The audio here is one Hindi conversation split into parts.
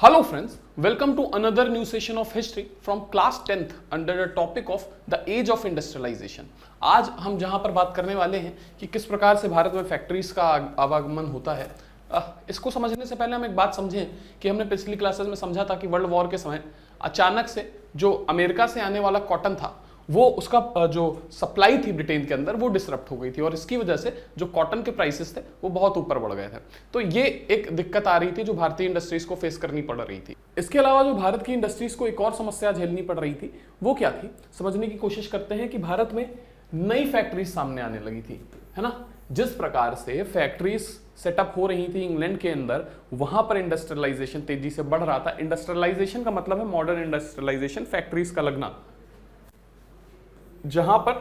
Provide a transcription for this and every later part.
Hello friends, welcome to another new session of history from class 10th under the topic of the age of industrialization। आज हम जहां पर बात करने वाले हैं कि किस प्रकार से भारत में फैक्ट्रीज का आवागमन होता है। इसको समझने से पहले हम एक बात समझें कि हमने पिछली क्लासेस में समझा था कि वर्ल्ड वॉर के समय अचानक से जो अमेरिका से आने वाला कॉटन था वो उसका जो सप्लाई थी ब्रिटेन के अंदर वो डिसरप्ट हो गई थी और इसकी वजह से जो कॉटन के प्राइसेस थे वो बहुत ऊपर बढ़ गए थे। तो ये एक दिक्कत आ रही थी जो भारतीय इंडस्ट्रीज को फेस करनी पड़ रही थी। इसके अलावा जो भारत की इंडस्ट्रीज को एक और समस्या झेलनी पड़ रही थी वो क्या थी, समझने की कोशिश करते हैं कि भारत में नई फैक्ट्रीज सामने आने लगी थी, है ना। जिस प्रकार से फैक्ट्रीज सेटअप हो रही थी इंग्लैंड के अंदर, वहां पर इंडस्ट्रियलाइजेशन तेजी से बढ़ रहा था। इंडस्ट्रियलाइजेशन का मतलब है मॉडर्न इंडस्ट्रियलाइजेशन, फैक्ट्रीज का लगना, जहां पर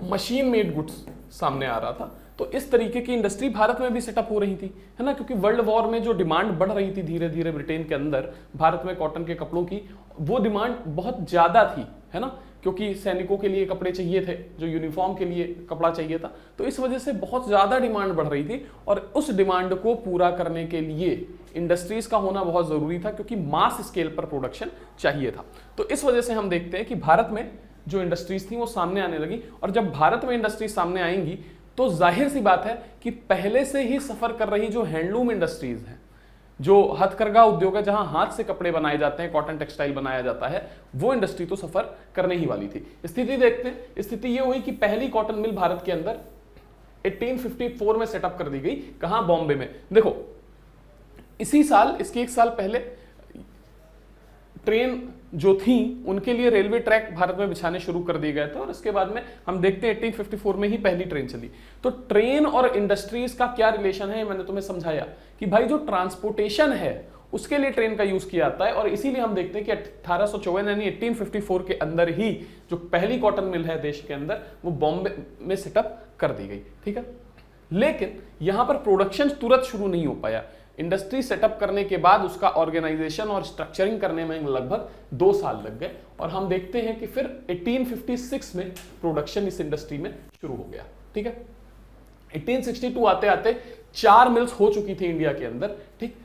मशीन मेड गुड्स सामने आ रहा था। तो इस तरीके की इंडस्ट्री भारत में भी सेटअप हो रही थी, है ना, क्योंकि वर्ल्ड वॉर में जो डिमांड बढ़ रही थी धीरे धीरे ब्रिटेन के अंदर भारत में कॉटन के कपड़ों की, वो डिमांड बहुत ज्यादा थी, है ना, क्योंकि सैनिकों के लिए कपड़े चाहिए थे, जो यूनिफॉर्म के लिए कपड़ा चाहिए था। तो इस वजह से बहुत ज्यादा डिमांड बढ़ रही थी और उस डिमांड को पूरा करने के लिए इंडस्ट्रीज का होना बहुत जरूरी था, क्योंकि मास स्केल पर प्रोडक्शन चाहिए था। तो इस वजह से हम देखते हैं कि भारत में जो इंडस्ट्रीज थी वो सामने आने लगी। और जब भारत में इंडस्ट्रीज सामने आएंगी तो जाहिर सी बात है कि पहले से ही सफर कर रही जो हैंडलूम इंडस्ट्रीज हैं, जो हथकरघा उद्योग है, जहां हाथ से कपड़े बनाए जाते हैं, कॉटन टेक्सटाइल बनाया जाता है, वो इंडस्ट्री तो सफर करने ही वाली थी। स्थिति देखते हैं, स्थिति ये हुई कि पहली कॉटन मिल भारत के अंदर 1854 में सेटअप कर दी गई। कहां? बॉम्बे में। देखो, इसी साल, इसके एक साल पहले ट्रेन जो थी उनके लिए रेलवे ट्रैक भारत में बिछाने शुरू कर दिए गए थे और इसके बाद में हम देखते हैं 1854 में ही पहली ट्रेन चली। तो ट्रेन और इंडस्ट्रीज का क्या रिलेशन है, मैंने तुम्हें समझाया कि भाई जो ट्रांसपोर्टेशन है उसके लिए ट्रेन का यूज किया जाता है। और इसीलिए हम देखते हैं कि 1854 यानी 1854 के अंदर ही जो पहली कॉटन मिल है देश के अंदर वो बॉम्बे में सेटअप कर दी गई, ठीक है। लेकिन यहां पर प्रोडक्शन तुरंत शुरू नहीं हो पाया। इंडस्ट्री सेटअप करने के बाद उसका ऑर्गेनाइजेशन और स्ट्रक्चरिंग करने में लगभग 2 साल लग गए और हम देखते हैं कि फिर 1856 में प्रोडक्शन इस इंडस्ट्री में शुरू हो गया, ठीक है। 1862 आते आते 4 मिल्स हो चुकी थी इंडिया के अंदर, ठीक।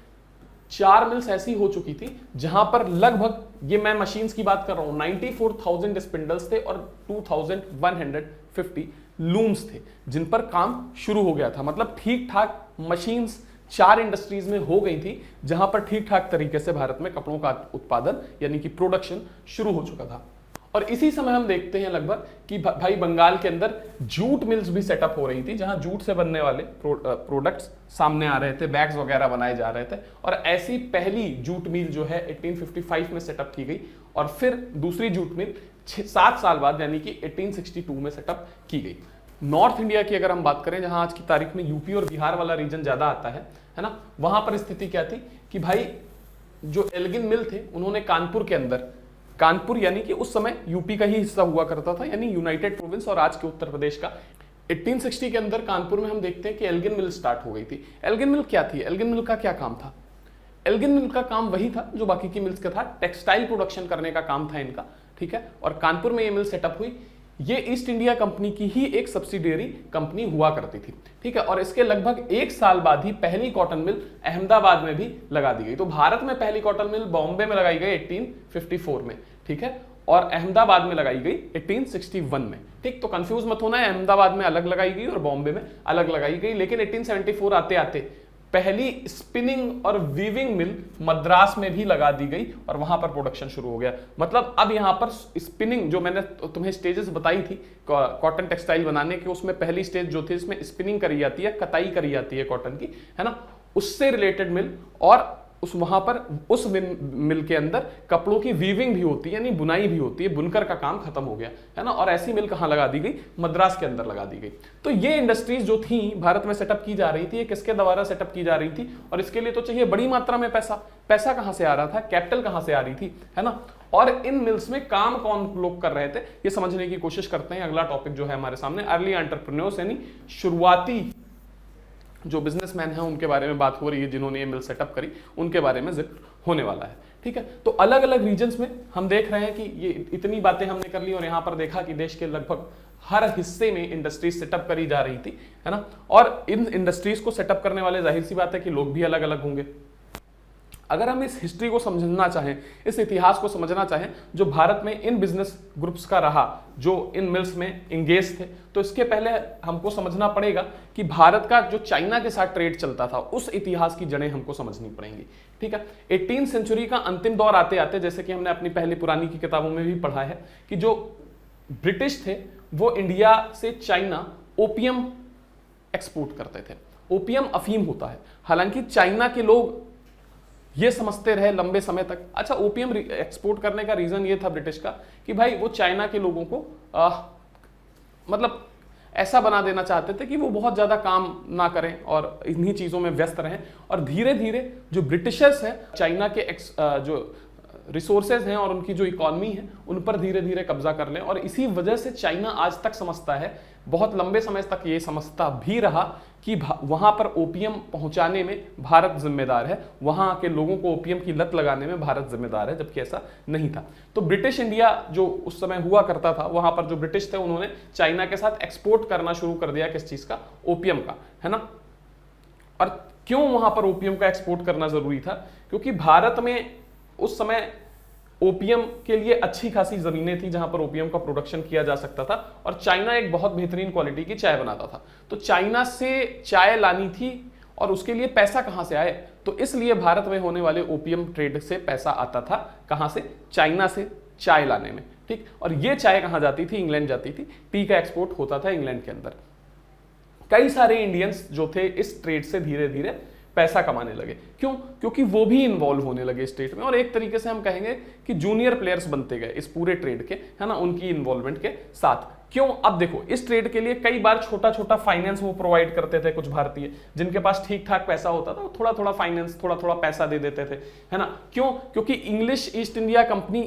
4 मिल्स ऐसी हो चुकी थी जहां पर लगभग, ये मैं मशीन्स की बात कर रहा हूं, 94,000 स्पिंडल्स थे और 2150 लूम्स थे जिन पर काम शुरू हो गया था। मतलब ठीक ठाक मशीन्स 4 इंडस्ट्रीज में हो गई थी जहां पर ठीक ठाक तरीके से भारत में कपड़ों का उत्पादन यानी कि प्रोडक्शन शुरू हो चुका था। और इसी समय हम देखते हैं लगभग कि भाई बंगाल के अंदर जूट मिल्स भी सेटअप हो रही थी, जहां जूट से बनने वाले प्रोडक्ट्स सामने आ रहे थे, बैग्स वगैरह बनाए जा रहे थे। और ऐसी पहली जूट मिल जो है 1855 में सेटअप की गई और फिर दूसरी जूट मिल 7 साल बाद यानी कि 1862 में सेटअप की गई। नॉर्थ इंडिया की अगर हम बात करें, जहां आज की तारीख में यूपी और बिहार वाला रीजन ज्यादा आता है ना, वहां पर स्थिति क्या थी कि भाई जो एल्गिन मिल थे उन्होंने कानपुर के अंदर, कानपुर यानी कि उस समय यूपी का ही हिस्सा हुआ करता था, यानी यूनाइटेड प्रोविंस और आज के उत्तर प्रदेश का। 1860 के अंदर कानपुर में हम देखते हैं कि एल्गिन मिल स्टार्ट हो गई थी। एल्गिन मिल क्या थी? एल्गिन मिल का क्या काम था? एल्गिन मिल का काम वही था जो बाकी की मिल्स का था, टेक्सटाइल प्रोडक्शन करने का काम था इनका, ठीक है। और कानपुर में ये मिल सेटअप हुई। ये ईस्ट इंडिया कंपनी की ही एक सब्सिडियरी कंपनी हुआ करती थी, ठीक है। और इसके लगभग 1 साल बाद ही पहली कॉटन मिल अहमदाबाद में भी लगा दी गई। तो भारत में पहली कॉटन मिल बॉम्बे में लगाई गई 1854 में, ठीक है, और अहमदाबाद में लगाई गई 1861 में, ठीक। तो कंफ्यूज मत होना है, अहमदाबाद में अलग लगाई गई और बॉम्बे में अलग लगाई गई। लेकिन 1874 आते आते पहली स्पिनिंग और वीविंग मिल मद्रास में भी लगा दी गई और वहां पर प्रोडक्शन शुरू हो गया। मतलब अब यहां पर स्पिनिंग, जो मैंने तुम्हें स्टेजेस बताई थी कॉटन टेक्सटाइल बनाने के, उसमें पहली स्टेज जो थी इसमें स्पिनिंग करी जाती है, कताई करी जाती है कॉटन की, है ना, उससे रिलेटेड मिल। और उस वहां पर उस मिल के अंदर कपड़ों की वीविंग भी होती है, यानी बुनाई भी होती है, बुनकर का काम खत्म हो गया, है ना। और ऐसी मिल कहां लगा दी गई? मद्रास के अंदर लगा दी गई। तो ये इंडस्ट्रीज जो थी भारत में सेटअप की जा रही थी, ये किसके द्वारा सेटअप की जा रही थी? और इसके लिए तो चाहिए बड़ी मात्रा में पैसा। पैसा कहां से आ रहा था? कैपिटल कहां से आ रही थी, है ना। और इन मिल्स में काम कौन लोग कर रहे थे, ये समझने की कोशिश करते हैं। अगला टॉपिक जो है हमारे सामने, अर्ली एंटरप्रेन्योर्स, यानी शुरुआती जो बिजनेसमैन हैं उनके बारे में बात हो रही है, जिन्होंने ये मिल सेटअप करी, उनके बारे में जिक्र होने वाला है, ठीक है। तो अलग अलग रीजन्स में हम देख रहे हैं कि ये इतनी बातें हमने कर ली और यहां पर देखा कि देश के लगभग हर हिस्से में इंडस्ट्रीज सेटअप करी जा रही थी, है ना। और इन इंडस्ट्रीज को सेटअप करने वाले, जाहिर सी बात है कि लोग भी अलग अलग होंगे। अगर हम इस हिस्ट्री को समझना चाहें, इस इतिहास को समझना चाहें जो भारत में इन बिजनेस ग्रुप्स का रहा, जो इन मिल्स में इंगेज थे, तो इसके पहले हमको समझना पड़ेगा कि भारत का जो चाइना के साथ ट्रेड चलता था उस इतिहास की जड़ें हमको समझनी पड़ेंगी। ठीक है, 18वीं सेंचुरी का अंतिम दौर आते आते, जैसे कि हमने अपनी पहली पुरानी की किताबों में भी पढ़ा है कि जो ब्रिटिश थे वो इंडिया से चाइना ओपियम एक्सपोर्ट करते थे। ओपियम अफीम होता है, हालांकि चाइना के लोग ये समझते रहे लंबे समय तक। अच्छा, ओपियम एक्सपोर्ट करने का रीजन ये था ब्रिटिश का कि भाई वो चाइना के लोगों को मतलब ऐसा बना देना चाहते थे कि वो बहुत ज्यादा काम ना करें और इन्हीं चीजों में व्यस्त रहें, और धीरे धीरे जो ब्रिटिशर्स हैं चाइना के जो रिसोर्सेज हैं और उनकी जो इकोनॉमी है उन पर धीरे धीरे कब्जा कर लें। और इसी वजह से चाइना आज तक समझता है, बहुत लंबे समय तक ये समझता भी रहा कि वहां पर ओपियम पहुंचाने में भारत जिम्मेदार है, वहां के लोगों को ओपियम की लत लगाने में भारत जिम्मेदार है, जबकि ऐसा नहीं था। तो ब्रिटिश इंडिया जो उस समय हुआ करता था, वहां पर जो ब्रिटिश थे उन्होंने चाइना के साथ एक्सपोर्ट करना शुरू कर दिया। किस चीज का? ओपियम का, है ना। और क्यों वहां पर ओपियम का एक्सपोर्ट करना जरूरी था? क्योंकि भारत में उस समय ओपियम के लिए अच्छी खासी जमीनें थी जहां पर ओपियम का प्रोडक्शन किया जा सकता था, और चाइना एक बहुत बेहतरीन क्वालिटी की चाय बनाता था। तो चाइना से चाय लानी थी और उसके लिए पैसा कहां से आए? तो इसलिए भारत में होने वाले ओपियम ट्रेड से पैसा आता था। कहां से? चाइना से चाय लाने में। ठीक, और ये चाय कहां जाती थी? इंग्लैंड जाती थी। टी का एक्सपोर्ट होता था इंग्लैंड के अंदर। कई सारे इंडियंस जो थे इस ट्रेड से धीरे धीरे पैसा कमाने लगे। क्यों? क्योंकि वो भी इन्वॉल्व होने लगे इस ट्रेड में, और एक तरीके से हम कहेंगे कि जूनियर प्लेयर्स बनते गए इस पूरे ट्रेड के, है ना, उनकी इन्वॉल्वमेंट के साथ। क्यों? अब देखो, इस ट्रेड के लिए कई बार छोटा छोटा फाइनेंस वो प्रोवाइड करते थे। कुछ भारतीय जिनके पास ठीक ठाक पैसा होता था, थोड़ा थोड़ा फाइनेंस, थोड़ा थोड़ा पैसा दे देते थे, है ना। क्यों? क्योंकि इंग्लिश ईस्ट इंडिया कंपनी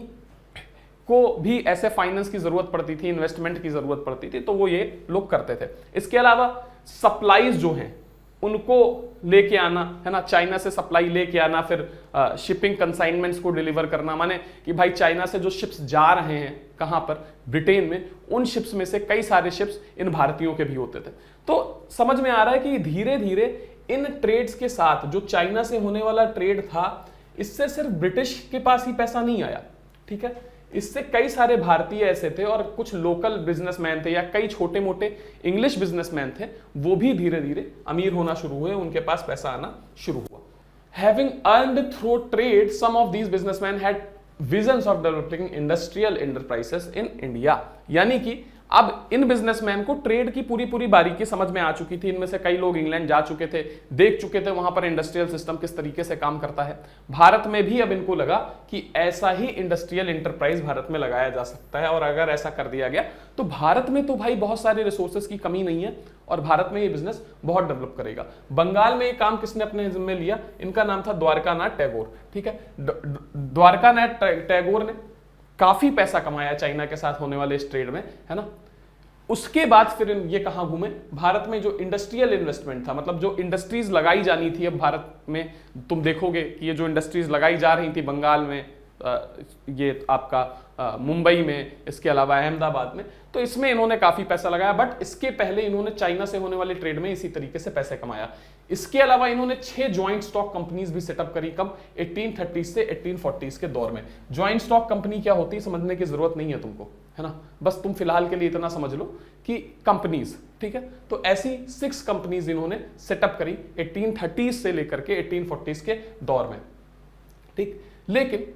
को भी ऐसे फाइनेंस की जरूरत पड़ती थी, इन्वेस्टमेंट की जरूरत पड़ती थी, तो वो ये लोग करते थे। इसके अलावा सप्लाईज जो हैं उनको लेके आना, है ना, चाइना से सप्लाई लेके आना, फिर शिपिंग कंसाइनमेंट्स को डिलीवर करना, माने कि भाई चाइना से जो शिप्स जा रहे हैं कहां पर? ब्रिटेन में, उन शिप्स में से कई सारे शिप्स इन भारतीयों के भी होते थे। तो समझ में आ रहा है कि धीरे धीरे इन ट्रेड्स के साथ जो चाइना से होने वाला ट्रेड था, इससे सिर्फ ब्रिटिश के पास ही पैसा नहीं आया। ठीक है, इससे कई सारे भारतीय ऐसे थे और कुछ लोकल बिजनेसमैन थे या कई छोटे मोटे इंग्लिश बिजनेसमैन थे, वो भी धीरे धीरे अमीर होना शुरू हुए, उनके पास पैसा आना शुरू हुआ। Having earned through trade, some of these businessmen had visions of developing industrial enterprises in India। यानी कि अब इन बिजनेसमैन को ट्रेड की पूरी पूरी बारीकी समझ में आ चुकी थी। इनमें से कई लोग इंग्लैंड जा चुके थे, देख चुके थे वहां पर इंडस्ट्रियल सिस्टम किस तरीके से काम करता है। भारत में भी अब इनको लगा कि ऐसा ही इंडस्ट्रियल एंटरप्राइज भारत में लगाया जा सकता है, और अगर ऐसा कर दिया गया तो भारत में तो भाई बहुत सारे रिसोर्सेज की कमी नहीं है और भारत में ये बिजनेस बहुत डेवलप करेगा। बंगाल में ये काम किसने अपने जिम्मे लिया? इनका नाम था द्वारकानाथ टैगोर। ठीक है, द्वारकानाथ टैगोर ने काफी पैसा कमाया चाइना के साथ होने वाले इस ट्रेड में, है ना। उसके बाद फिर ये कहां घूमे? भारत में जो इंडस्ट्रियल इन्वेस्टमेंट था, मतलब जो इंडस्ट्रीज लगाई जानी थी अब भारत में, तुम देखोगे कि ये जो इंडस्ट्रीज लगाई जा रही थी बंगाल में, ये आपका मुंबई में, इसके अलावा अहमदाबाद में, तो इसमें इन्होंने काफी पैसा लगाया। बट इसके पहले इन्होंने चाइना से होने वाले ट्रेड में इसी तरीके से पैसे कमाया। इसके अलावा इन्होंने 6 ज्वाइंट स्टॉक कंपनीज भी सेटअप करी। कब? 1830 से 1840 के दौर में। ज्वाइंट स्टॉक कंपनी क्या होती है समझने की जरूरत नहीं है तुमको, है ना, बस तुम फिलहाल के लिए इतना समझ लो कि कंपनीज। ठीक है, तो ऐसी 6 कंपनीज इन्होंने सेटअप करी 1830 से लेकर के 1840 के दौर में। ठीक, लेकिन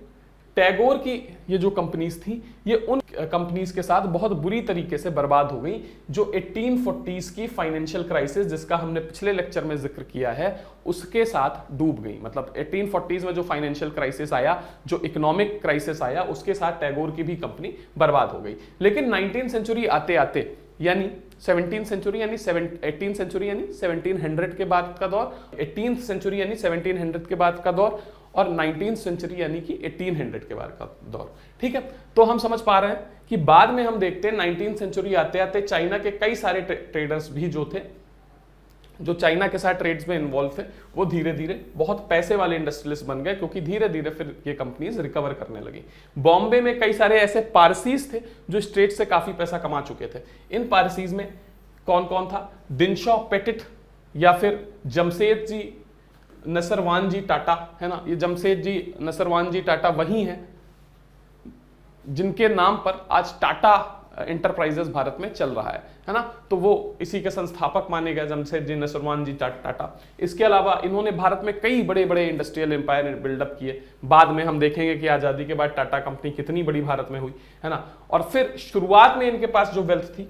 टैगोर की ये जो कंपनीज थी, ये उन कंपनीज के साथ बहुत बुरी तरीके से बर्बाद हो गई जो 1840s की फाइनेंशियल क्राइसिस, जिसका हमने पिछले लेक्चर में जिक्र किया है, उसके साथ डूब गई। मतलब 1840s में जो फाइनेंशियल क्राइसिस आया, जो इकोनॉमिक क्राइसिस आया, उसके साथ टैगोर की भी कंपनी बर्बाद हो गई। लेकिन 19th सेंचुरी आते आते, यानी 17th सेंचुरी यानी 18th सेंचुरी यानी 1700 के बाद का दौर, 18th सेंचुरी यानी 1700 के बाद का दौर, और 19th सेंचुरी यानी कि 1800 के बाद का दौर। ठीक है, तो हम समझ पा रहे हैं कि बाद में हम देखते हैं 19th सेंचुरी आते आते चाइना के कई सारे ट्रेडर्स भी जो थे, जो चाइना के साथ ट्रेड्स में इन्वॉल्व थे, वो धीरे धीरे बहुत पैसे वाले इंडस्ट्रियलिस्ट बन गए, क्योंकि धीरे धीरे फिर ये कंपनीज रिकवर करने लगी। बॉम्बे में कई सारे ऐसे पारसीज थे जो इस ट्रेड से काफी पैसा कमा चुके थे। इन पारसीज में कौन कौन था? दिनशॉ पेटिट या फिर जमशेद जी नसरवान जी टाटा, है ना, ये जमशेदजी नसरवान जी टाटा वही हैं जिनके नाम पर आज टाटा इंटरप्राइजेस भारत में चल रहा है ना। तो वो इसी के संस्थापक माने गए, जमशेदजी नसरवान जी टाटा। इसके अलावा इन्होंने भारत में कई बड़े बड़े इंडस्ट्रियल एम्पायर बिल्डअप किए। बाद में हम देखेंगे कि आज़ादी के बाद टाटा कंपनी कितनी बड़ी भारत में हुई, है ना। और फिर शुरुआत में इनके पास जो वेल्थ थी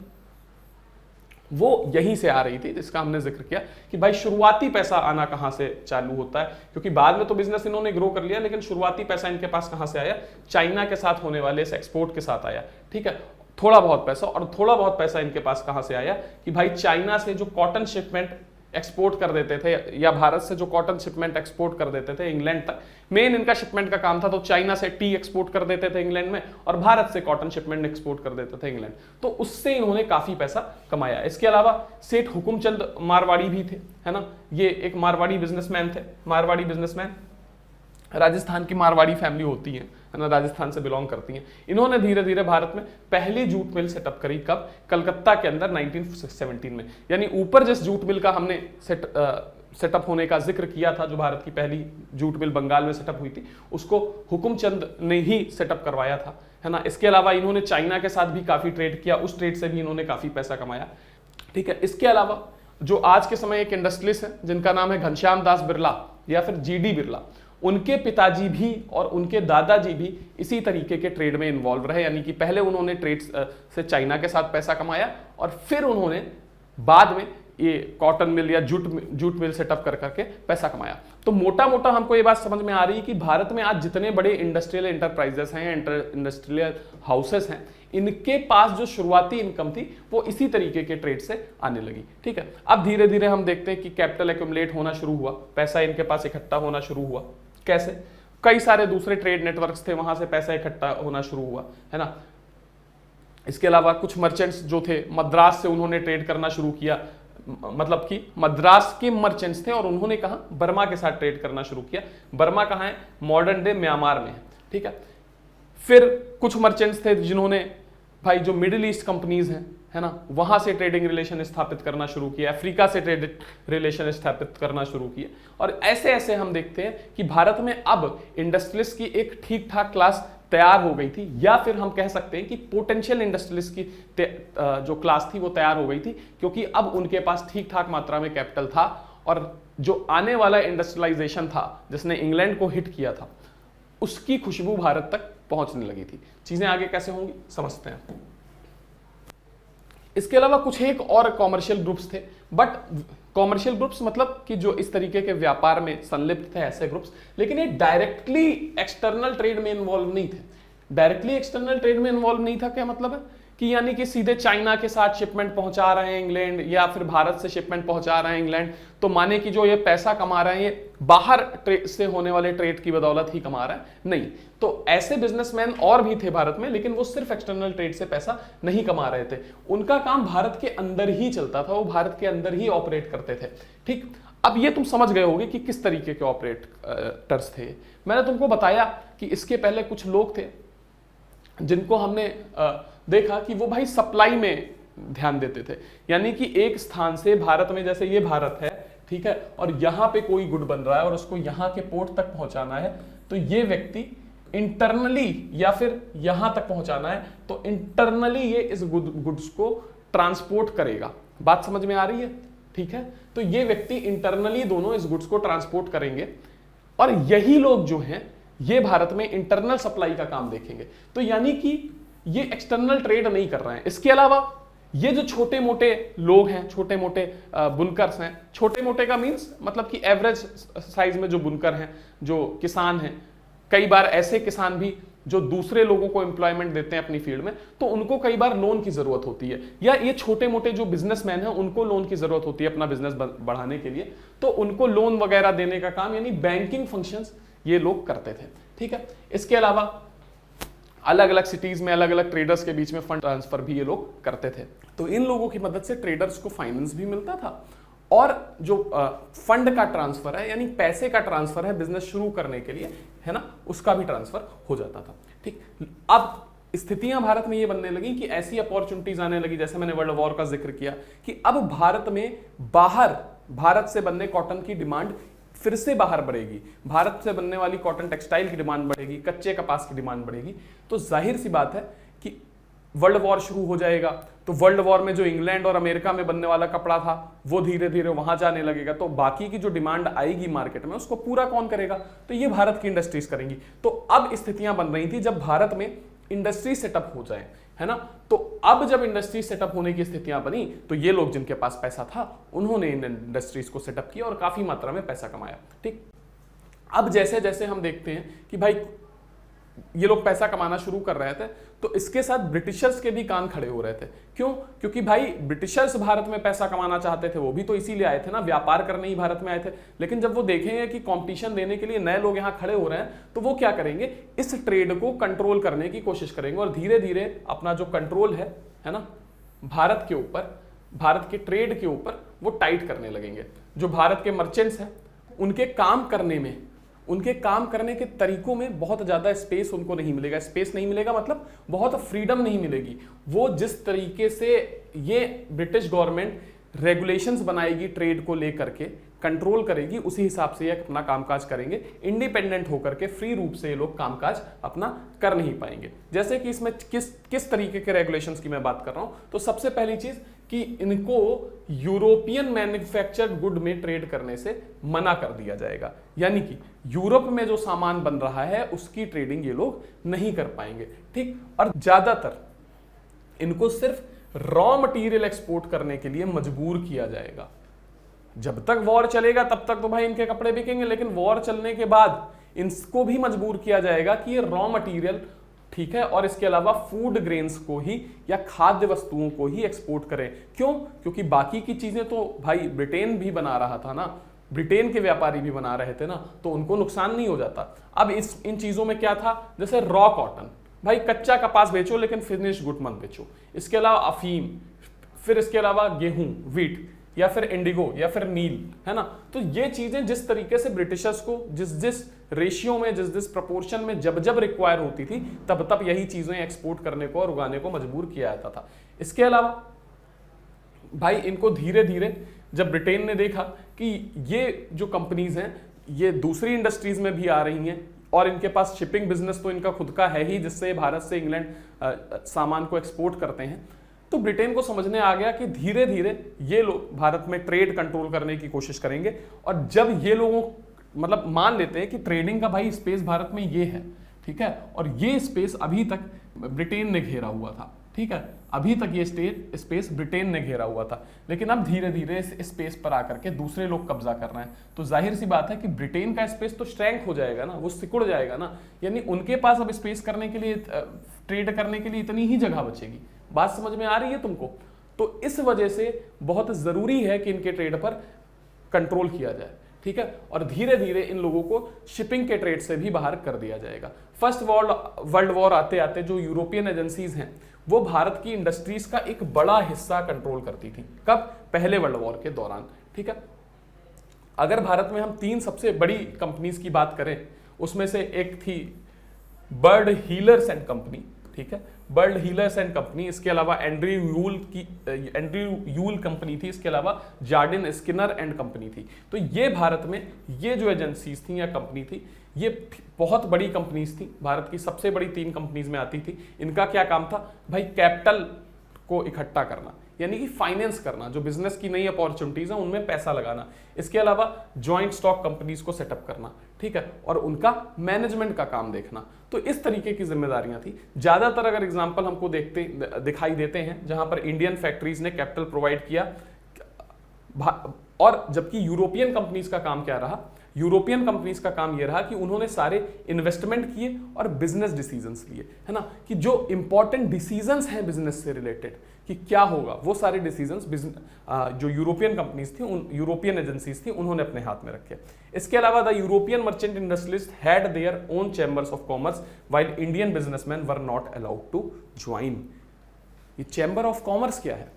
वो यहीं से आ रही थी, जिसका हमने जिक्र किया कि भाई शुरुआती पैसा आना कहां से चालू होता है, क्योंकि बाद में तो बिजनेस इन्होंने ग्रो कर लिया, लेकिन शुरुआती पैसा इनके पास कहां से आया, चाइना के साथ होने वाले इस एक्सपोर्ट के साथ आया। ठीक है, थोड़ा बहुत पैसा, और थोड़ा बहुत पैसा इनके पास कहां से आया कि भाई चाइना से जो कॉटन शिपमेंट एक्सपोर्ट कर देते थे, या भारत से जो कॉटन शिपमेंट एक्सपोर्ट कर देते थे इंग्लैंड तक, मेन इनका शिपमेंट का काम था। तो चाइना से टी एक्सपोर्ट कर देते थे इंग्लैंड में, और भारत से कॉटन शिपमेंट एक्सपोर्ट कर देते थे इंग्लैंड। तो उससे इन्होंने काफी पैसा कमाया। इसके अलावा सेठ हुकुमचंद मारवाड़ी भी थे, है ना, ये एक मारवाड़ी बिजनेसमैन थे। मारवाड़ी बिजनेसमैन, राजस्थान की मारवाड़ी फैमिली होती है ना, राजस्थान से बिलोंग करती हैं। इन्होंने धीरे धीरे भारत में पहली जूट मिल सेटअप करी, कब, कलकत्ता के अंदर 1917 में। यानी ऊपर जिस जूट मिल का हमने सेटअप होने का जिक्र किया था, जो भारत की पहली जूट मिल बंगाल में सेटअप हुई थी, उसको हुकुमचंद ने ही सेटअप करवाया था, है ना। इसके अलावा इन्होंने चाइना के साथ भी काफी ट्रेड किया, उस ट्रेड से भी इन्होंने काफी पैसा कमाया। ठीक है, इसके अलावा जो आज के समय एक इंडस्ट्रियलिस्ट है जिनका नाम है घनश्याम दास बिरला या फिर जीडी बिरला, उनके पिताजी भी और उनके दादाजी भी इसी तरीके के ट्रेड में इन्वॉल्व रहे। यानी कि पहले उन्होंने ट्रेड से चाइना के साथ पैसा कमाया, और फिर उन्होंने बाद में ये कॉटन मिल या जूट मिल सेटअप कर करके पैसा कमाया। तो मोटा मोटा हमको ये बात समझ में आ रही है कि भारत में आज जितने बड़े इंडस्ट्रियल एंटरप्राइजेस हैं, इंडस्ट्रियल हाउसेस हैं, इनके पास जो शुरुआती इनकम थी वो इसी तरीके के ट्रेड से आने लगी। ठीक है, अब धीरे धीरे हम देखते हैं कि कैपिटल एक्यूमुलेट होना शुरू हुआ, पैसा इनके पास इकट्ठा होना शुरू हुआ। कैसे, कई सारे दूसरे ट्रेड नेटवर्क्स थे, वहां से पैसा इकट्ठा होना शुरू हुआ, है ना। इसके अलावा कुछ मर्चेंट्स जो थे मद्रास से, उन्होंने ट्रेड करना शुरू किया, मतलब कि मद्रास के मर्चेंट्स थे और उन्होंने कहा बर्मा के साथ ट्रेड करना शुरू किया। बर्मा कहाँ है, मॉडर्न डे म्यांमार में है। ठीक है, फिर कुछ मर्चेंट्स थे जिन्होंने भाई जो मिडिल ईस्ट कंपनीज हैं, है ना, वहां से ट्रेडिंग रिलेशन स्थापित करना शुरू किया, अफ्रीका से ट्रेड रिलेशन स्थापित करना शुरू किया। और ऐसे ऐसे हम देखते हैं कि भारत में अब इंडस्ट्रियलिस्ट की एक ठीक ठाक क्लास तैयार हो गई थी, या फिर हम कह सकते हैं कि पोटेंशियल इंडस्ट्रियलिस्ट की जो क्लास थी वो तैयार हो गई थी, क्योंकि अब उनके पास ठीक ठाक मात्रा में कैपिटल था, और जो आने वाला इंडस्ट्रियलाइजेशन था जिसने इंग्लैंड को हिट किया था, उसकी खुशबू भारत तक पहुंचने लगी थी। चीजें आगे कैसे होंगी समझते हैं। इसके अलावा कुछ एक और कॉमर्शियल ग्रुप्स थे, बट कॉमर्शियल ग्रुप्स मतलब कि जो इस तरीके के व्यापार में संलिप्त थे, ऐसे ग्रुप्स, लेकिन ये डायरेक्टली एक्सटर्नल ट्रेड में इन्वॉल्व नहीं थे। डायरेक्टली एक्सटर्नल ट्रेड में इन्वॉल्व नहीं था, क्या मतलब है कि यानी कि सीधे चाइना के साथ शिपमेंट पहुंचा रहे हैं इंग्लैंड, या फिर भारत से शिपमेंट पहुंचा रहे हैं इंग्लैंड, तो माने कि जो ये पैसा कमा रहे हैं ये बाहर से होने वाले ट्रेड की बदौलत ही कमा रहे हैं, नहीं। तो ऐसे बिजनेसमैन और भी थे भारत में, लेकिन वो सिर्फ एक्सटर्नल ट्रेड से पैसा नहीं कमा रहे थे, उनका काम भारत के अंदर ही चलता था, वो भारत के अंदर ही ऑपरेट करते थे। ठीक, अब ये तुम समझ गए होगे कि किस तरीके के ऑपरेटर्स थे। मैंने तुमको बताया कि इसके पहले कुछ लोग थे जिनको हमने देखा कि वो भाई सप्लाई में ध्यान देते थे, यानी कि एक स्थान से भारत में, जैसे ये भारत है, ठीक है, और यहां पे कोई गुड बन रहा है और उसको यहां के पोर्ट तक पहुंचाना है, तो ये व्यक्ति इंटरनली या फिर यहां तक पहुंचाना है, तो इंटरनली ये इस गुड्स को ट्रांसपोर्ट करेगा। बात समझ में आ रही है? ठीक है, तो ये व्यक्ति इंटरनली दोनों इस गुड्स को ट्रांसपोर्ट करेंगे, और यही लोग जो हैं ये भारत में इंटरनल सप्लाई का काम देखेंगे। तो यानी कि ये एक्सटर्नल ट्रेड नहीं कर रहे हैं। इसके अलावा ये जो छोटे मोटे लोग हैं, छोटे मोटे बुनकर्स हैं, छोटे मोटे का मीन्स मतलब कि एवरेज साइज में जो बुनकर हैं, जो किसान हैं, कई बार ऐसे किसान भी जो दूसरे लोगों को एम्प्लॉयमेंट देते हैं अपनी फील्ड में, तो उनको कई बार लोन की जरूरत होती है, या ये छोटे मोटे जो बिजनेसमैन हैं उनको लोन की जरूरत होती है अपना बिजनेस बढ़ाने के लिए, तो उनको लोन वगैरह देने का काम, यानी बैंकिंग फंक्शंस ये लोग करते थे। ठीक है, इसके अलावा अलग अलग सिटीज में अलग अलग ट्रेडर्स के बीच में फंड ट्रांसफर भी ये लोग करते थे। तो इन लोगों की मदद से ट्रेडर्स को फाइनेंस भी मिलता था, और जो फंड का ट्रांसफर है, यानी पैसे का ट्रांसफर है बिजनेस शुरू करने के लिए, है ना, उसका भी ट्रांसफर हो जाता था। ठीक, अब स्थितियां भारत में ये बनने लगी कि ऐसी अपॉर्चुनिटीज आने लगी, जैसे मैंने वर्ल्ड वॉर का जिक्र किया, कि अब भारत में बाहर भारत से बनने कॉटन की डिमांड फिर से बाहर बढ़ेगी, भारत से बनने वाली कॉटन टेक्सटाइल की डिमांड बढ़ेगी, कच्चे कपास की डिमांड बढ़ेगी, तो जाहिर सी बात है कि वर्ल्ड वॉर शुरू हो जाएगा। तो वर्ल्ड वॉर में जो इंग्लैंड और अमेरिका में बनने वाला कपड़ा था वो धीरे धीरे वहां जाने लगेगा, तो बाकी की जो डिमांड आएगी मार्केट में उसको पूरा कौन करेगा? तो ये भारत की इंडस्ट्रीज करेंगी। तो अब स्थितियां बन रही थी जब भारत में इंडस्ट्री सेटअप हो जाए, है ना। तो अब जब इंडस्ट्री सेटअप होने की स्थितियां बनी तो ये लोग जिनके पास पैसा था उन्होंने इन इंडस्ट्रीज को सेटअप किया और काफी मात्रा में पैसा कमाया। ठीक, अब जैसे जैसे हम देखते हैं कि भाई ये लोग पैसा कमाना शुरू कर रहे थे तो इसके साथ ब्रिटिशर्स के भी कान खड़े हो रहे थे। क्यों? क्योंकि भाई ब्रिटिशर्स भारत में पैसा कमाना चाहते थे, वो भी तो इसीलिए आए थे ना, व्यापार करने ही भारत में आए थे। लेकिन जब वो देखेंगे कि कंपटीशन देने के लिए नए लोग यहाँ खड़े हो रहे हैं तो वो क्या करेंगे, इस ट्रेड को कंट्रोल करने की कोशिश करेंगे और धीरे धीरे अपना जो कंट्रोल है ना, भारत के ऊपर, भारत के ट्रेड के ऊपर वो टाइट करने लगेंगे। जो भारत के मर्चेंट्स हैं उनके काम करने में, उनके काम करने के तरीकों में बहुत ज़्यादा स्पेस उनको नहीं मिलेगा। स्पेस नहीं मिलेगा मतलब बहुत फ्रीडम नहीं मिलेगी। वो जिस तरीके से ये ब्रिटिश गवर्नमेंट रेगुलेशंस बनाएगी ट्रेड को लेकर के, कंट्रोल करेगी, उसी हिसाब से ये अपना कामकाज करेंगे। इंडिपेंडेंट होकर के फ्री रूप से ये लोग कामकाज अपना कर नहीं पाएंगे। जैसे कि इसमें किस तरीके के रेगुलेशंस की मैं बात कर रहा हूं, तो सबसे पहली चीज कि इनको यूरोपियन मैन्युफैक्चर्ड गुड में ट्रेड करने से मना कर दिया जाएगा। यानी कि यूरोप में जो सामान बन रहा है उसकी ट्रेडिंग ये लोग नहीं कर पाएंगे। ठीक, और ज्यादातर इनको सिर्फ रॉ मटेरियल एक्सपोर्ट करने के लिए मजबूर किया जाएगा। जब तक वॉर चलेगा तब तक तो भाई इनके कपड़े बिकेंगे, लेकिन वॉर चलने के बाद इनको भी मजबूर किया जाएगा कि ये रॉ मटेरियल, ठीक है, और इसके अलावा फूड ग्रेन्स को ही या खाद्य वस्तुओं को ही एक्सपोर्ट करें। क्यों? क्योंकि बाकी की चीजें तो भाई ब्रिटेन भी बना रहा था ना, ब्रिटेन के व्यापारी भी बना रहे थे ना, तो उनको नुकसान नहीं हो जाता। अब इन चीजों में क्या था, जैसे रॉ कॉटन, भाई कच्चा कपास बेचो लेकिन फिनिश गुड मत बेचो। इसके अलावा अफीम, फिर इसके अलावा गेहूं, व्हीट, या फिर इंडिगो, या फिर नील, है ना। तो ये चीजें जिस तरीके से ब्रिटिशर्स को जिस रेशियो में, जिस प्रपोर्शन में जब रिक्वायर होती थी तब यही चीजें एक्सपोर्ट करने को और उगाने को मजबूर किया जाता था। इसके अलावा भाई इनको धीरे धीरे जब ब्रिटेन ने देखा कि ये जो कंपनीज हैं ये दूसरी इंडस्ट्रीज में भी आ रही हैं और इनके पास शिपिंग बिजनेस तो इनका खुद का है ही, जिससे भारत से इंग्लैंड सामान को एक्सपोर्ट करते हैं, तो ब्रिटेन को समझने आ गया कि धीरे धीरे ये लोग भारत में ट्रेड कंट्रोल करने की कोशिश करेंगे। और जब ये लोगों मतलब मान लेते हैं कि ट्रेडिंग का भाई स्पेस भारत में ये है, ठीक है, और ये स्पेस अभी तक ब्रिटेन ने घेरा हुआ था, ठीक है, अभी तक ये स्पेस ब्रिटेन ने घेरा हुआ था, लेकिन अब धीरे धीरे इस स्पेस पर आकर के दूसरे लोग कब्जा कर रहे हैं। तो जाहिर सी बात है कि ब्रिटेन का स्पेस तो श्रैंक हो जाएगा ना, वो सिकुड़ जाएगा ना, यानी उनके पास अब स्पेस करने के लिए, ट्रेड करने के लिए इतनी ही जगह बचेगी। बात समझ में आ रही है तुमको? तो इस वजह से बहुत जरूरी है कि इनके ट्रेड पर कंट्रोल किया जाए, ठीक है, और धीरे धीरे इन लोगों को शिपिंग के ट्रेड से भी बाहर कर दिया जाएगा। फर्स्ट वर्ल्ड वॉर आते आते जो यूरोपियन एजेंसीज हैं वो भारत की इंडस्ट्रीज का एक बड़ा हिस्सा कंट्रोल करती थी। कब? पहले वर्ल्ड वॉर के दौरान, ठीक है। अगर भारत में हम 3 सबसे बड़ी कंपनीज की बात करें, उसमें से एक थी बर्ड हीलर्स एंड कंपनी, ठीक है, बर्ड हीलर्स एंड कंपनी, इसके अलावा एंड्रयू यूल कंपनी थी, इसके अलावा जार्डिन स्किनर एंड कंपनी थी। तो ये भारत में ये जो एजेंसीज थी या कंपनी थी, ये बहुत बड़ी कंपनीज थी, भारत की सबसे बड़ी 3 कंपनीज में आती थी। इनका क्या काम था भाई? कैपिटल को इकट्ठा करना, यानी कि फाइनेंस करना, जो बिजनेस की नई अपॉर्चुनिटीज हैं उनमें पैसा लगाना। इसके अलावा जॉइंट स्टॉक कंपनीज को सेटअप करना, ठीक है, और उनका मैनेजमेंट का काम देखना। तो इस तरीके की जिम्मेदारियां थी। ज्यादातर अगर एग्जांपल हमको दिखाई देते हैं जहां पर इंडियन फैक्ट्रीज ने कैपिटल प्रोवाइड किया, और जबकि यूरोपियन कंपनीज का काम क्या रहा? यूरोपियन कंपनीज का काम यह रहा कि उन्होंने सारे इन्वेस्टमेंट किए और बिजनेस डिसीजंस लिए, है ना, कि जो इंपॉर्टेंट डिसीजंस हैं बिजनेस से रिलेटेड कि क्या होगा, वो सारे डिसीजंस जो यूरोपियन कंपनीज थी, उन यूरोपियन एजेंसीज थी, उन्होंने अपने हाथ में रखे। इसके अलावा the European merchant industrialist had their own chambers of commerce while Indian businessmen were not allowed to join. ये चैम्बर ऑफ कॉमर्स क्या है,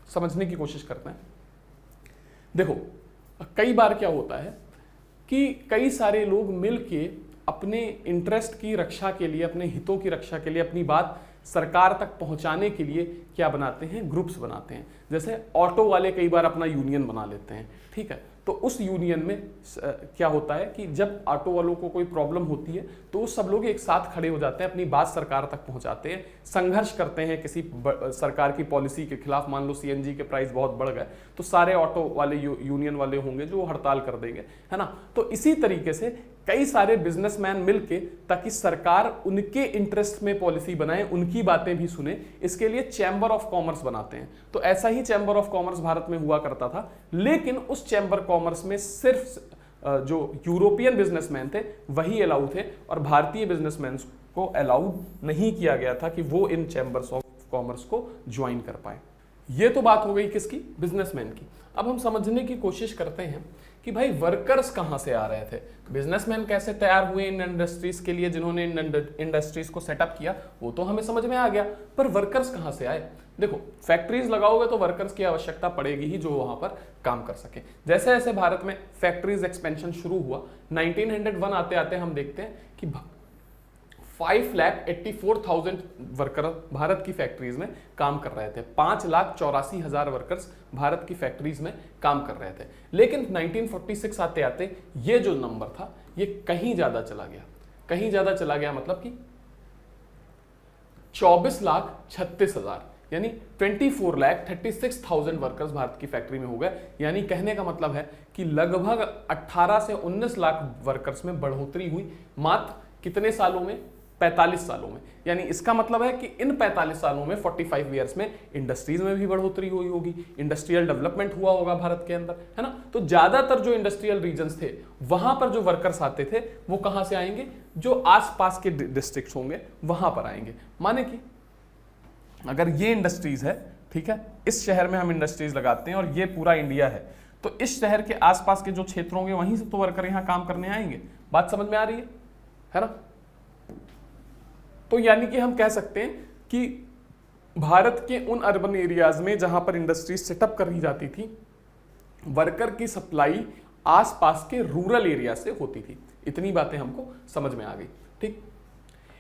समझने की कोशिश करते हैं। देखो, कई बार क्या होता है कि कई सारे लोग मिलके अपने इंटरेस्ट की रक्षा के लिए, अपने हितों की रक्षा के लिए अपनी बात सरकार तक पहुंचाने के लिए क्या बनाते हैं, ग्रुप्स बनाते हैं। जैसे ऑटो वाले कई बार अपना यूनियन बना लेते हैं, ठीक है, तो उस यूनियन में क्या होता है कि जब ऑटो वालों को कोई प्रॉब्लम होती है तो सब लोग एक साथ खड़े हो जाते हैं, अपनी बात सरकार तक पहुंचाते हैं, संघर्ष करते हैं किसी सरकार की पॉलिसी के खिलाफ। मान लो सीएनजी के प्राइस बहुत बढ़ गए तो सारे ऑटो वाले यूनियन वाले होंगे जो हड़ताल कर देंगे, है ना। तो इसी तरीके से कई सारे बिजनेसमैन मिलके, ताकि सरकार उनके इंटरेस्ट में पॉलिसी बनाए, उनकी बातें भी सुने, इसके लिए चैम्बर ऑफ कॉमर्स बनाते हैं। तो ऐसा ही चैम्बर ऑफ कॉमर्स भारत में हुआ करता था, लेकिन उस चैम्बर कॉमर्स में सिर्फ जो यूरोपियन बिजनेसमैन थे वही अलाउ थे, और भारतीय बिजनेसमैन को अलाउ नहीं किया गया था कि वो इन चैम्बर्स ऑफ कॉमर्स को ज्वाइन कर पाए। ये तो बात हो गई किसकी, बिजनेसमैन की। अब हम समझने की कोशिश करते हैं कि भाई वर्कर्स कहां से आ रहे थे, बिजनेसमैन कैसे तैयार हुए इन इंडस्ट्रीज के लिए, जिन्होंने इन इंडस्ट्रीज को सेटअप किया, वो तो हमें समझ में आ गया, पर वर्कर्स कहां से आए। देखो, फैक्ट्रीज लगाओगे तो वर्कर्स की आवश्यकता पड़ेगी ही, जो वहां पर काम कर सके। जैसे जैसे भारत में फैक्ट्रीज एक्सपेंशन शुरू हुआ, 1901 आते आते हम देखते हैं कि 5,84,000 वर्कर भारत की फैक्ट्रीज में काम कर रहे थे। 5,84,000 वर्कर्स भारत की फैक्ट्रीज में काम कर रहे थे। लेकिन 1946 आते आते ये जो नंबर था ये कहीं ज्यादा चला गया। कहीं ज्यादा चला गया मतलब कि 24,36,000, यानी 24,36,000 वर्कर्स भारत की फैक्ट्री में हो गए। यानी कहने का मतलब है कि लगभग 18 से 19 लाख वर्कर्स में बढ़ोतरी हुई मात्र कितने सालों में, 45 सालों में। यानी इसका मतलब है कि इन 45 सालों में 45 ईयर्स में इंडस्ट्रीज में भी बढ़ोतरी हुई होगी, इंडस्ट्रियल डेवलपमेंट हुआ होगा भारत के अंदर, है ना। तो ज्यादातर जो इंडस्ट्रियल रीजन्स थे वहां पर जो वर्कर्स आते थे वो कहां से आएंगे, जो आसपास के डिस्ट्रिक्ट्स होंगे वहां पर आएंगे। माने कि अगर ये इंडस्ट्रीज है, ठीक है, इस शहर में हम इंडस्ट्रीज लगाते हैं और ये पूरा इंडिया है, तो इस शहर के आसपास के जो क्षेत्र होंगे वहीं से तो वर्कर यहां काम करने आएंगे। बात समझ में आ रही है ना। तो यानी कि हम कह सकते हैं कि भारत के उन अर्बन एरियाज में जहां पर इंडस्ट्रीज सेटअप करी जाती थी, वर्कर की सप्लाई आसपास के रूरल एरिया से होती थी। इतनी बातें हमको समझ में आ गई, ठीक।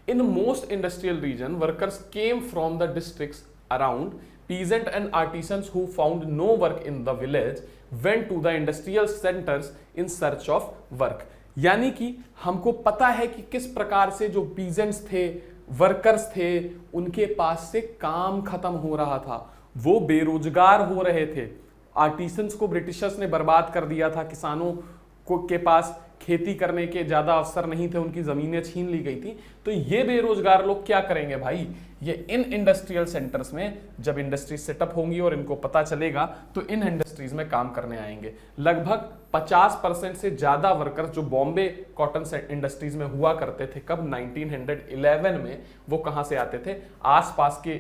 In most industrial region workers came from the districts around, peasant and artisans who found no work in the village went to the industrial centers in search of work। यानी कि हमको पता है कि किस प्रकार से जो पीजेंट्स थे, वर्कर्स थे, उनके पास से काम खत्म हो रहा था, वो बेरोजगार हो रहे थे। आर्टिसंस को ब्रिटिशर्स ने बर्बाद कर दिया था, किसानों को के पास खेती करने के ज्यादा अवसर नहीं थे, उनकी जमीनें छीन ली गई थी। तो ये बेरोजगार लोग क्या करेंगे भाई, ये इन इंडस्ट्रियल सेंटर्स में जब इंडस्ट्रीज सेटअप होंगी और इनको पता चलेगा तो इन इंडस्ट्रीज में काम करने आएंगे। लगभग 50% से ज्यादा वर्कर्स जो बॉम्बे कॉटन इंडस्ट्रीज में हुआ करते थे, कब 1911 में, वो कहां से आते थे, आसपास के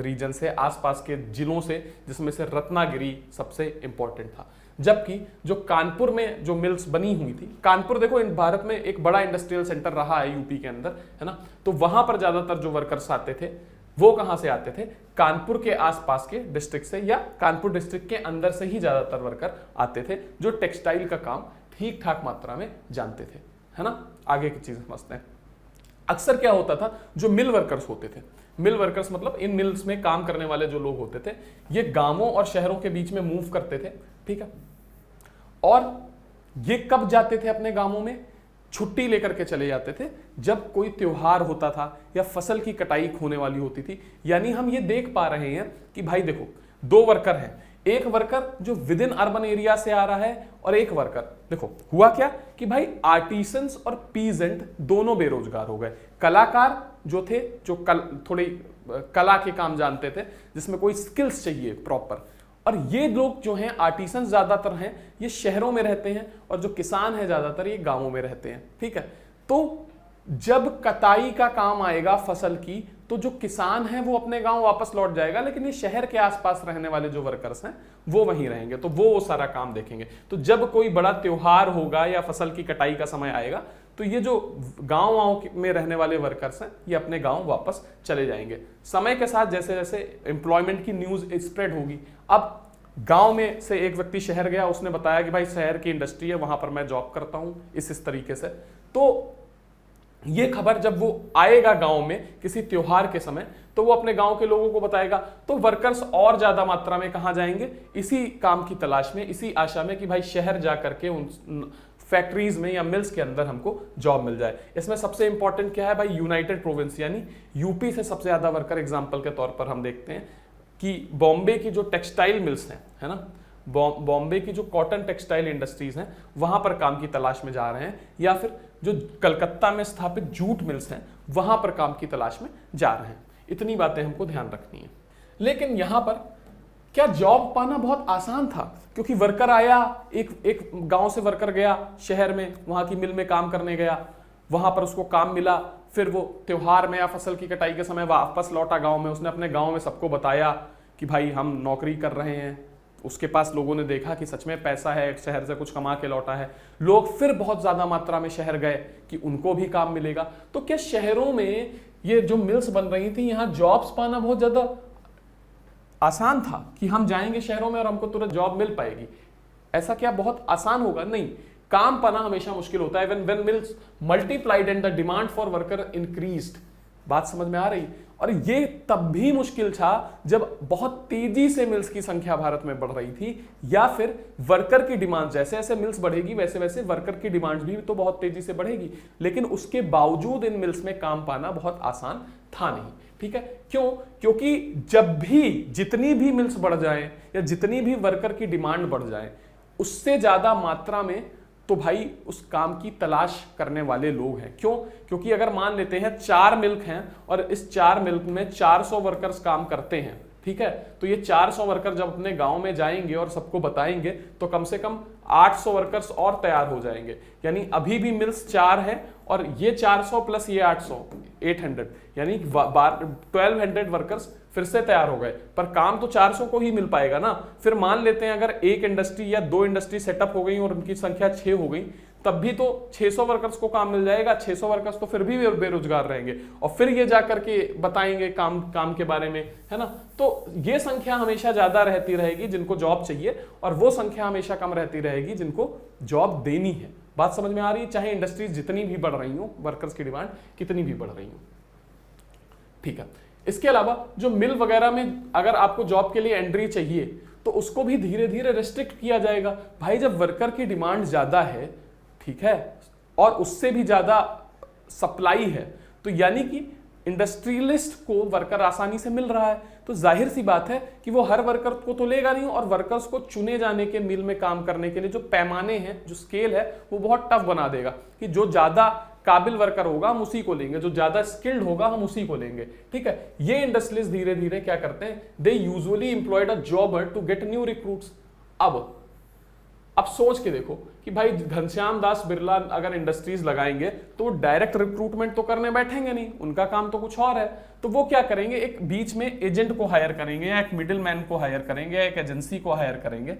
रीजन से, आसपास के जिलों से, जिसमें से रत्नागिरी सबसे इंपॉर्टेंट था। जबकि जो कानपुर में जो मिल्स बनी हुई थी, कानपुर देखो इन भारत में एक बड़ा इंडस्ट्रियल सेंटर रहा है यूपी के अंदर, है ना, तो वहां पर ज्यादातर जो वर्कर्स आते थे वो कहां से आते थे, कानपुर के आसपास के डिस्ट्रिक्ट से, या कानपुर डिस्ट्रिक्ट के अंदर से ही ज्यादातर वर्कर आते थे, जो टेक्सटाइल का काम ठीक ठाक मात्रा में जानते थे, है ना। आगे की चीज समझते हैं। अक्सर क्या होता था, जो मिल वर्कर्स होते थे, मिल वर्कर्स मतलब इन मिल्स में काम करने वाले जो लोग होते थे, ये गांवों और शहरों के बीच में मूव करते थे, ठीक है। और ये कब जाते थे अपने गांवों में, छुट्टी लेकर के चले जाते थे जब कोई त्योहार होता था या फसल की कटाई होने वाली होती थी। यानी हम ये देख पा रहे हैं कि भाई देखो, दो वर्कर हैं, एक वर्कर जो विद इन अर्बन एरिया से आ रहा है और एक वर्कर, देखो हुआ क्या कि भाई आर्टिसंस और पीजेंट दोनों बेरोजगार हो गए। कलाकार जो थे, जो थोड़ी कला के काम जानते थे, जिसमें कोई स्किल्स चाहिए प्रॉपर, और ये लोग जो हैं आर्टिसंस ज्यादातर हैं, ये शहरों में रहते हैं, और जो किसान हैं ज्यादातर ये गांवों में रहते हैं, ठीक है। तो जब कटाई का काम आएगा फसल की, तो जो किसान है वो अपने गांव वापस लौट जाएगा, लेकिन ये शहर के आसपास रहने वाले जो वर्कर्स हैं वो वहीं रहेंगे, तो वो सारा काम देखेंगे। तो जब कोई बड़ा त्योहार होगा या फसल की कटाई का समय आएगा, तो ये जो गांव में रहने वाले वर्कर्स हैं ये अपने गांव वापस चले जाएंगे। समय के साथ जैसे जैसे एम्प्लॉयमेंट की न्यूज स्प्रेड होगी, अब गांव में से एक व्यक्ति शहर गया, उसने बताया कि भाई शहर की इंडस्ट्री है, वहां पर मैं जॉब करता हूं, इस तरीके से। तो ये खबर जब वो आएगा गांव में किसी त्योहार के समय, तो तो वो अपने गांव के लोगों को बताएगा, तो वर्कर्स और ज्यादा मात्रा में कहां जाएंगे, इसी काम की तलाश में, इसी आशा में कि भाई शहर जा करके उन फैक्ट्रीज में या मिल्स के अंदर हमको जॉब मिल जाए। इसमें सबसे इंपॉर्टेंट क्या है भाई, यूनाइटेड प्रोविंस यानी यूपी से सबसे ज्यादा वर्कर एग्जांपल के तौर पर हम देखते हैं कि बॉम्बे की जो टेक्सटाइल मिल्स हैं, है ना, बॉम्बे की जो कॉटन टेक्सटाइल इंडस्ट्रीज हैं वहां पर काम की तलाश में जा रहे हैं, या फिर जो कलकत्ता में स्थापित जूट मिल्स हैं वहां पर काम की तलाश में जा रहे हैं। इतनी बातें हमको ध्यान रखनी है। लेकिन यहां पर क्या जॉब पाना बहुत आसान था, क्योंकि वर्कर आया, एक गांव से वर्कर गया शहर में, वहां की मिल में काम करने गया, वहां पर उसको काम मिला, फिर वो त्योहार में या फसल की कटाई के समय वापस लौटा गांव में, उसने अपने गांव में सबको बताया कि भाई हम नौकरी कर रहे हैं, उसके पास लोगों ने देखा कि सच में पैसा है, शहर से कुछ कमा के लौटा है, लोग फिर बहुत ज्यादा मात्रा में शहर गए कि उनको भी काम मिलेगा। तो क्या शहरों में ये जो मिल्स बन रही थी यहाँ जॉब्स पाना बहुत ज्यादा आसान था कि हम जाएंगे शहरों में और हमको तुरंत जॉब मिल पाएगी? ऐसा क्या बहुत आसान होगा? नहीं, काम पाना हमेशा मुश्किल होता है। When mills multiplied and the demand for worker increased. बात समझ में आ रही? और ये तब भी मुश्किल था जब बहुत तेजी से मिल्स की संख्या भारत में बढ़ रही थी, या फिर वर्कर की डिमांड, जैसे जैसे मिल्स बढ़ेगी वैसे वैसे वर्कर की डिमांड भी तो बहुत तेजी से बढ़ेगी, लेकिन उसके बावजूद इन मिल्स में काम पाना बहुत आसान था नहीं। ठीक है, क्यों? क्योंकि जब भी जितनी भी मिल्स बढ़ जाए या जितनी भी वर्कर की डिमांड बढ़ जाए, उससे ज्यादा मात्रा में तो भाई उस काम की तलाश करने वाले लोग हैं। क्यों? क्योंकि अगर मान लेते हैं 4 मिल्क हैं और इस 4 मिल्क में 400 वर्कर्स काम करते हैं, ठीक है, तो ये 400 वर्कर जब अपने गांव में जाएंगे और सबको बताएंगे तो कम से कम 800 वर्कर्स और तैयार हो जाएंगे। यानी अभी भी मिल्स 4 है और ये 400 प्लस ये 800, 800, यानी 1200 वर्कर्स फिर से तैयार हो गए। पर काम तो 400 को ही मिल पाएगा ना। फिर मान लेते हैं अगर एक इंडस्ट्री या 2 इंडस्ट्री सेटअप हो गई और उनकी संख्या 6 हो गई, तब भी तो 600 वर्कर्स को काम मिल जाएगा। 600 वर्कर्स तो फिर भी बेरोजगार रहेंगे और फिर ये जाकर के बताएंगे काम के बारे में, है ना। तो ये संख्या हमेशा ज्यादा रहती रहेगी जिनको जॉब चाहिए, और वो संख्या हमेशा कम रहती रहेगी जिनको जॉब देनी है। बात समझ में आ रही है? चाहे इंडस्ट्रीज जितनी भी बढ़ रही हो, वर्कर्स की डिमांड कितनी भी बढ़ रही हो। ठीक है, इसके अलावा जो मिल वगैरह में अगर आपको जॉब के लिए एंट्री चाहिए तो उसको भी धीरे धीरे रेस्ट्रिक्ट किया जाएगा। भाई जब वर्कर की डिमांड ज्यादा है, ठीक है, और उससे भी ज्यादा सप्लाई है, तो यानी कि इंडस्ट्रियलिस्ट को वर्कर आसानी से मिल रहा है, तो जाहिर सी बात है कि वो हर वर्कर को तो लेगा नहीं, और वर्कर्स को चुने जाने के मिल में काम करने के लिए जो पैमाने हैं, जो स्केल है, वो बहुत टफ बना देगा कि जो ज्यादा काबिल वर्कर होगा हम उसी को लेंगे, जो ज्यादा स्किल्ड होगा हम उसी को लेंगे। ठीक है, ये इंडस्ट्रियलिस्ट धीरे धीरे क्या करते हैं, they usually employed a jobber to get new recruits. अब सोच के देखो कि भाई घनश्याम दास बिरला अगर इंडस्ट्रीज लगाएंगे तो वो डायरेक्ट रिक्रूटमेंट तो करने बैठेंगे नहीं, उनका काम तो कुछ और है। तो वो क्या करेंगे, एक बीच में एजेंट को हायर करेंगे, या एक मिडिल मैन को हायर करेंगे, या एक एजेंसी को हायर करेंगे,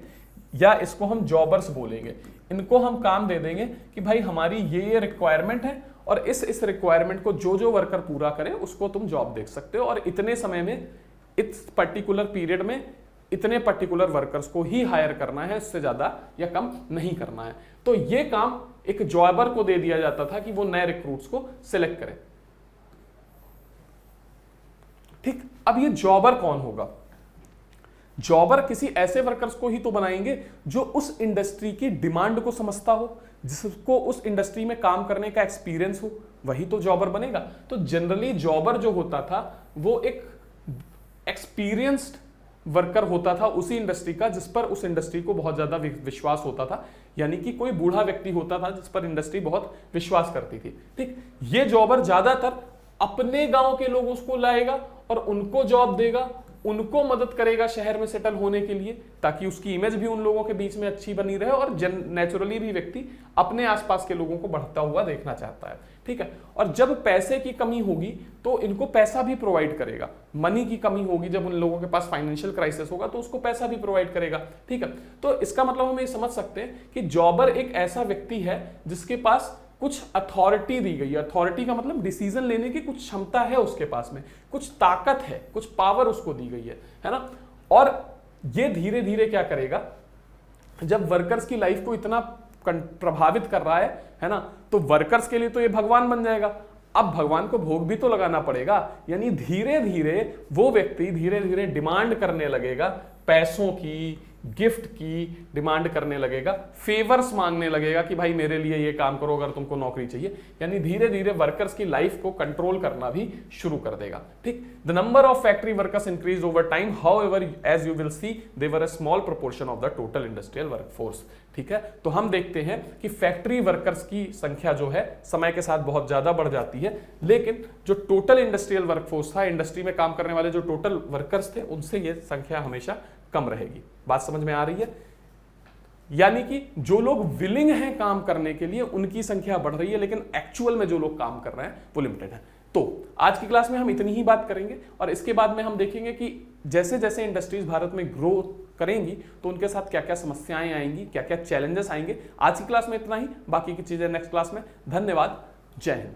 या इसको हम जॉबर्स बोलेंगे। इनको हम काम दे देंगे कि भाई हमारी ये रिक्वायरमेंट है, और इस रिक्वायरमेंट को जो वर्कर पूरा करे उसको तुम जॉब देख सकते हो, और इतने समय में, इस पर्टिकुलर पीरियड में इतने पर्टिकुलर वर्कर्स को ही हायर करना है, इससे ज्यादा या कम नहीं करना है। तो ये काम एक जॉबर को दे दिया जाता था कि वो नए रिक्रूट्स को सिलेक्ट करे। ठीक, अब ये जॉबर कौन होगा? जॉबर किसी ऐसे वर्कर्स को ही तो बनाएंगे जो उस इंडस्ट्री की डिमांड को समझता हो, जिसको उस इंडस्ट्री में काम करने का एक्सपीरियंस हो, वही तो जॉबर बनेगा। तो जनरली जॉबर जो होता था वो एक एक्सपीरियंस्ड वर्कर होता था उसी इंडस्ट्री का, जिस पर उस इंडस्ट्री को बहुत ज्यादा विश्वास होता था, यानी कि कोई बूढ़ा व्यक्ति होता था जिस पर इंडस्ट्री बहुत विश्वास करती थी। ठीक, ये जॉबर ज्यादातर अपने गांव के लोगों को लाएगा और उनको जॉब देगा, उनको मदद करेगा शहर में सेटल होने के लिए, ताकि उसकी इमेज भी उन लोगों के बीच में अच्छी बनी रहे, और नेचुरली भी व्यक्ति अपने आसपास के लोगों को बढ़ता हुआ देखना चाहता है। ठीक है, और जब पैसे की कमी होगी तो इनको पैसा भी प्रोवाइड करेगा। मनी की कमी होगी, जब उन लोगों के पास फाइनेंशियल क्राइसिस होगा तो उसको पैसा भी प्रोवाइड करेगा। ठीक है, तो इसका मतलब हम ये समझ सकते हैं कि जॉबर एक ऐसा व्यक्ति है जिसके पास कुछ अथॉरिटी दी गई है। अथॉरिटी का मतलब डिसीजन लेने की कुछ क्षमता है उसके पास में, कुछ ताकत है, कुछ पावर उसको दी गई है ना। और ये धीरे धीरे क्या करेगा, जब वर्कर्स की लाइफ को इतना प्रभावित कर रहा है ना, तो वर्कर्स के लिए तो ये भगवान बन जाएगा। अब भगवान को भोग भी तो लगाना पड़ेगा, यानी धीरे धीरे वो व्यक्ति धीरे धीरे डिमांड करने लगेगा, पैसों की, गिफ्ट की डिमांड करने लगेगा, फेवर्स मांगने लगेगा कि भाई मेरे लिए ये काम करो अगर तुमको नौकरी चाहिए, यानी धीरे धीरे वर्कर्स की लाइफ को कंट्रोल करना भी शुरू कर देगा। ठीक, the number of factory workers increase over time, however as you will see they were a small proportion of the total industrial workforce. ठीक है, तो हम देखते हैं कि फैक्ट्री वर्कर्स की संख्या जो है समय के साथ बहुत ज्यादा बढ़ जाती है, लेकिन जो टोटल इंडस्ट्रियल वर्कफोर्स था, इंडस्ट्री में काम करने वाले जो टोटल वर्कर्स थे, उनसे ये संख्या हमेशा कम रहेगी। बात समझ में आ रही है? यानी कि जो लोग विलिंग हैं काम करने के लिए उनकी संख्या बढ़ रही है, लेकिन एक्चुअल में जो लोग काम कर रहे हैं वो लिमिटेड है। तो आज की क्लास में हम इतनी ही बात करेंगे और इसके बाद में हम देखेंगे कि जैसे जैसे इंडस्ट्रीज भारत में ग्रो करेंगी तो उनके साथ क्या क्या समस्याएं आएंगी, क्या क्या चैलेंजेस आएंगे। आज की क्लास में इतना ही, बाकी की चीजें नेक्स्ट क्लास में। धन्यवाद, जय हिंद।